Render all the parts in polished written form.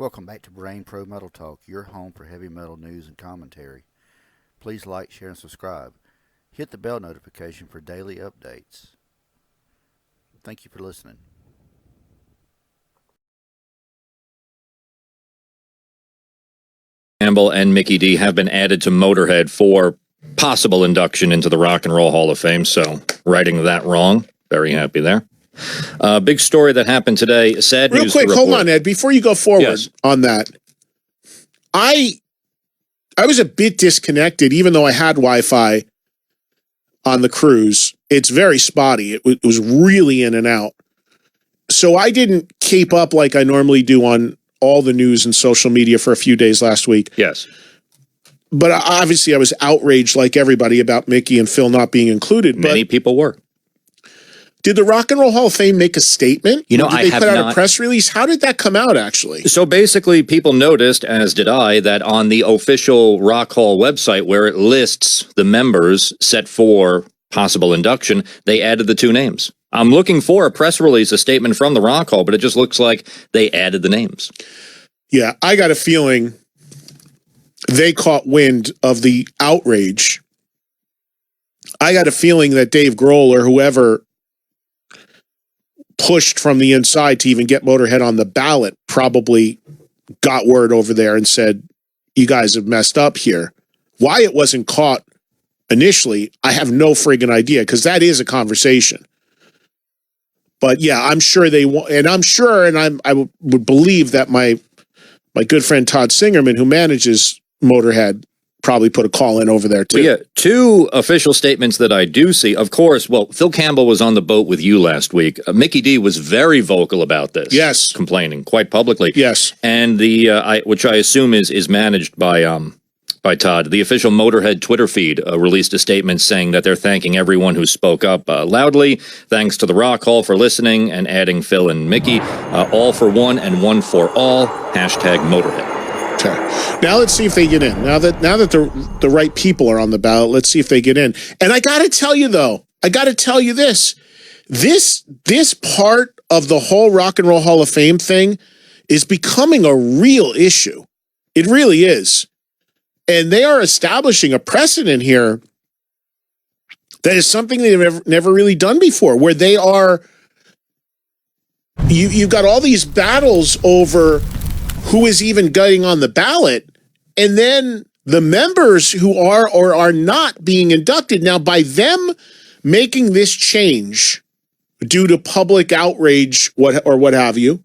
Welcome back to Brain Pro Metal Talk, your home for heavy metal news and commentary. Please like, share, and subscribe. Hit the bell notification for daily updates. Thank you for listening. Campbell and Mickey D have been added to Motorhead for possible induction into the Rock and Roll Hall of Fame, so righting that wrong. Very happy there. Big story that happened today. Sad Real news quick, to hold report. on, Ed. Before you go forward on that, I was a bit disconnected, even though I had Wi-Fi on the cruise. It's very spotty. It was really in and out. So I didn't keep up like I normally do on all the news and social media for a few days last week. Yes. But obviously I was outraged like everybody about Mickey and Phil not being included. Many people were. Did the Rock and Roll Hall of Fame make a statement? You know, did I they have put out not. a press release? How did that come out, actually? So basically, people noticed, as did I, that on the official Rock Hall website where it lists the members set for possible induction, they added the two names. I'm looking for a press release, a statement from the Rock Hall, but it just looks like they added the names. Yeah, I got a feeling they caught wind of the outrage. I got a feeling that Dave Grohl or whoever pushed from the inside to even get Motorhead on the ballot probably got word over there and said, you guys have messed up here. Why it wasn't caught initially, I have no friggin' idea, because that is a conversation. But yeah, I'm sure they want, and I'm sure, and I would believe that my good friend Todd Singerman, who manages Motorhead, probably put a call in over there too. But yeah, two official statements that I do see. Of course, well, Phil Campbell was on the boat with you last week. Mickey D was very vocal about this. Yes. Complaining quite publicly. Yes. And the which I assume is managed by Todd. The official Motorhead Twitter feed released a statement saying that they're thanking everyone who spoke up loudly. Thanks to the Rock Hall for listening and adding Phil and Mickey. All for one and one for all. Hashtag Motorhead. Okay. Now let's see if they get in. Now that the right people are on the ballot, let's see if they get in. And I got to tell you though, this part of the whole Rock and Roll Hall of Fame thing is becoming a real issue. It really is. And they are establishing a precedent here that is something they've never really done before, where they are, you've got all these battles over who is even getting on the ballot, and then the members who are or are not being inducted. Now, by them making this change due to public outrage, what have you,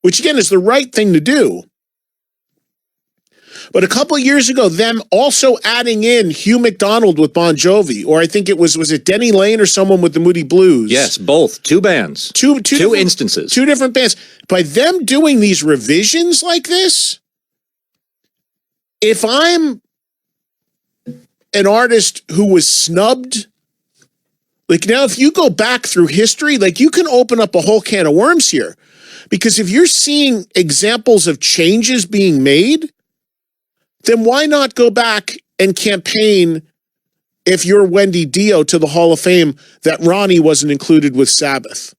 which again is the right thing to do. But a couple of years ago, them also adding in Hugh McDonald with Bon Jovi, or I think it was it Denny Lane or someone with the Moody Blues? Yes, both. Two bands. Two instances. Two different bands. By them doing these revisions like this, if I'm an artist who was snubbed, like now if you go back through history, like you can open up a whole can of worms here. Because if you're seeing examples of changes being made, then why not go back and campaign, if you're Wendy Dio, to the Hall of Fame, that Ronnie wasn't included with Sabbath?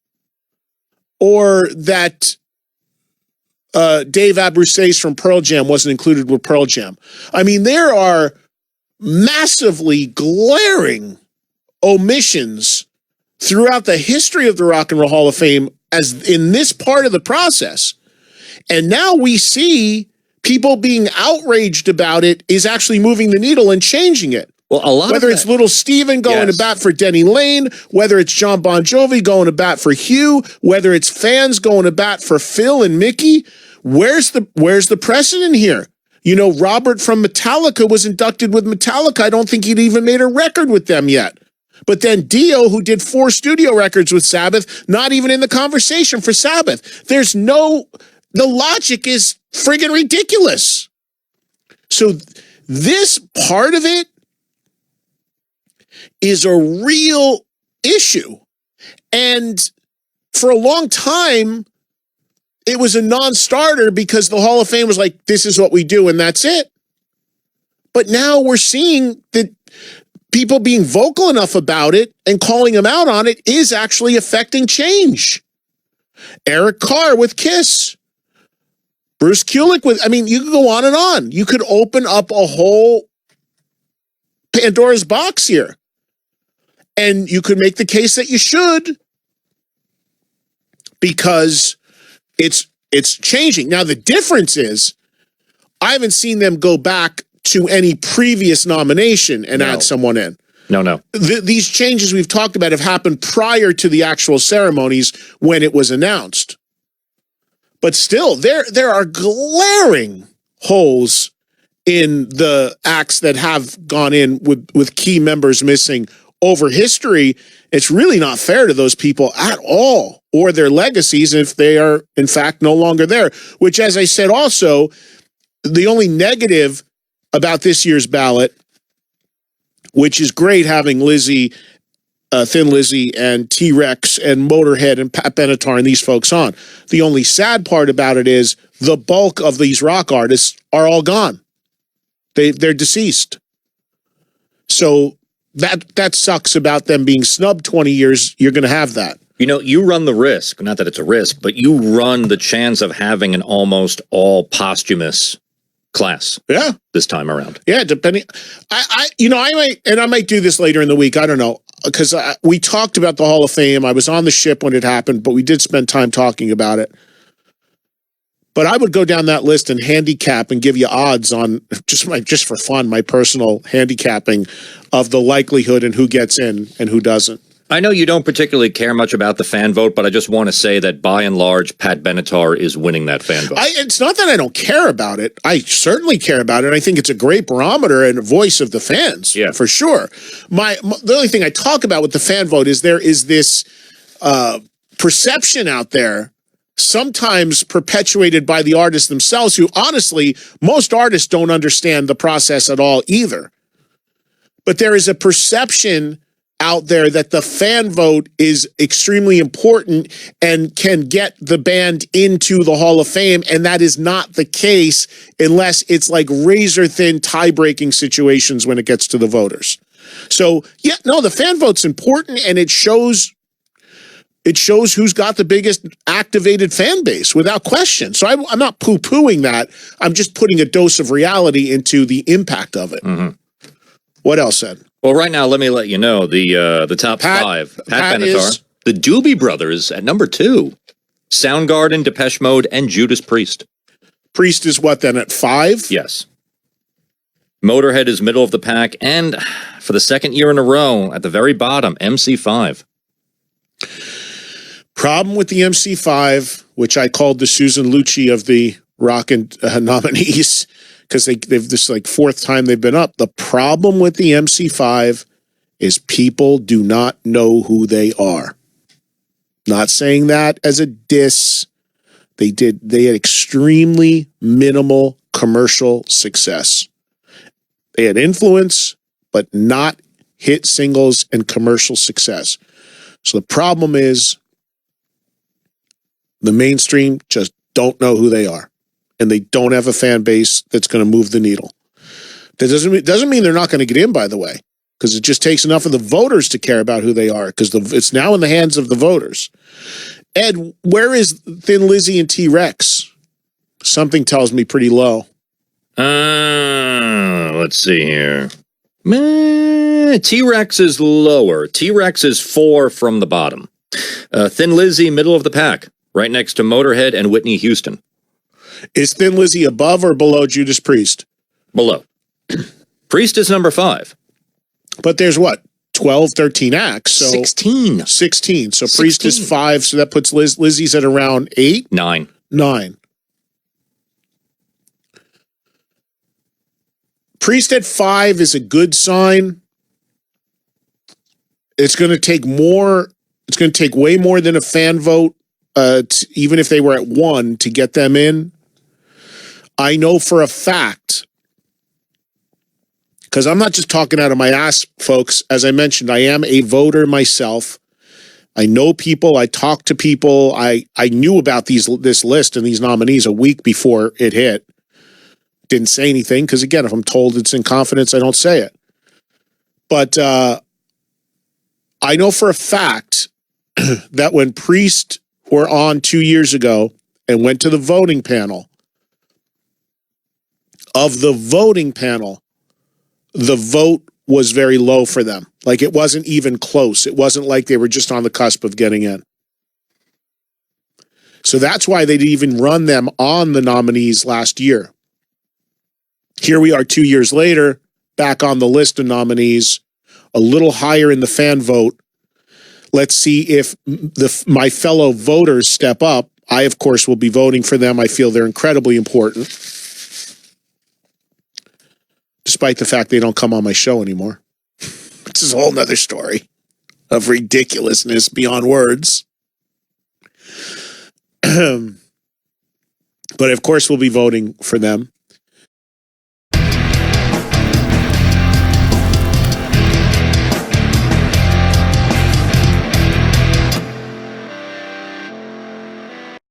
Or that Dave Abruzzese from Pearl Jam wasn't included with Pearl Jam? I mean, there are massively glaring omissions throughout the history of the Rock and Roll Hall of Fame as in this part of the process. And now we see people being outraged about it is actually moving the needle and changing it. Well, a lot whether it's Little Steven going to bat for Denny Lane, whether it's John Bon Jovi going to bat for Hugh, whether it's fans going to bat for Phil and Mickey, where's the precedent here? You know, Robert from Metallica was inducted with Metallica. I don't think he'd even made a record with them yet. But then Dio, who did 4 studio records with Sabbath, not even in the conversation for Sabbath. The logic is friggin' ridiculous. So this part of it is a real issue. And for a long time, it was a non-starter because the Hall of Fame was like, this is what we do and that's it. But now we're seeing that people being vocal enough about it and calling them out on it is actually affecting change. Eric Carr with Kiss. Bruce Kulick you could go on and on. You could open up a whole Pandora's box here. And you could make the case that you should, because it's changing. Now, the difference is I haven't seen them go back to any previous nomination and add someone in. No. These changes we've talked about have happened prior to the actual ceremonies when it was announced. But still, there are glaring holes in the acts that have gone in with key members missing over history. It's really not fair to those people at all, or their legacies if they are, in fact, no longer there. Which, as I said also, the only negative about this year's ballot, which is great having Lizzie, Thin Lizzy, and T-Rex, and Motorhead, and Pat Benatar, and these folks on. The only sad part about it is the bulk of these rock artists are all gone. They're deceased. So that sucks about them being snubbed 20 years. You're going to have that. You run the risk, not that it's a risk, but you run the chance of having an almost all posthumous class. Yeah. This time around. Yeah, depending. I might do this later in the week. I don't know, because we talked about the Hall of Fame. I was on the ship when it happened, but we did spend time talking about it. But I would go down that list and handicap and give you odds on, just for fun, my personal handicapping of the likelihood and who gets in and who doesn't. I know you don't particularly care much about the fan vote, but I just want to say that by and large, Pat Benatar is winning that fan vote. It's not that I don't care about it. I certainly care about it. I think it's a great barometer and a voice of the fans, for sure. The only thing I talk about with the fan vote is there is this perception out there, sometimes perpetuated by the artists themselves, who honestly, most artists don't understand the process at all either. But there is a perception out there that the fan vote is extremely important and can get the band into the Hall of Fame, and that is not the case unless it's like razor-thin tie-breaking situations when it gets to the voters. So, the fan vote's important, and it shows who's got the bigged activated fan base, without question. So I'm not poo-pooing that. I'm just putting a dose of reality into the impact of it. Mm-hmm. What else, Ed? Well, right now, let me let you know the top five. Pat Benatar, the Doobie Brothers at number 2, Soundgarden, Depeche Mode, and Judas Priest. Priest is what then, at 5? Yes. Motorhead is middle of the pack, and for the second year in a row, at the very bottom, MC5. Problem with the MC5, which I called the Susan Lucci of the rock and nominees, because they've this fourth time they've been up. The problem with the MC5 is people do not know who they are. Not saying that as a diss. They had extremely minimal commercial success. They had influence, but not hit singles and commercial success. So the problem is the mainstream just don't know who they are. And they don't have a fan base that's going to move the needle. That doesn't mean they're not going to get in, by the way, because it just takes enough of the voters to care about who they are, because it's now in the hands of the voters. Ed, where is Thin Lizzy and T-Rex? Something tells me pretty low. Let's see here. T-Rex is lower. T-Rex is 4 from the bottom. Thin Lizzy, middle of the pack, right next to Motorhead and Whitney Houston. Is Thin Lizzy above or below Judas Priest? Below. Priest is number 5. But there's 12, 13 acts. So 16. 16. So 16. Priest is 5, so that puts Lizzie's at around 8? 9. 9. Priest at 5 is a good sign. It's going to take more. It's going to take way more than a fan vote, even if they were at 1, to get them in. I know for a fact, because I'm not just talking out of my ass, folks. As I mentioned, I am a voter myself. I know people. I talk to people. I knew about this list and these nominees a week before it hit. Didn't say anything because, again, if I'm told it's in confidence, I don't say it. But I know for a fact that when Priest were on 2 years ago and went to the voting panel, of the voting panel, the vote was very low for them. Like, it wasn't even close. It wasn't like they were just on the cusp of getting in. So that's why they didn't even run them on the nominees last year. Here we are 2 years later, back on the list of nominees, a little higher in the fan vote. Let's see if my fellow voters step up. I, of course, will be voting for them. I feel they're incredibly important, despite the fact they don't come on my show anymore, which is a whole nother story of ridiculousness beyond words. But, of course, we'll be voting for them.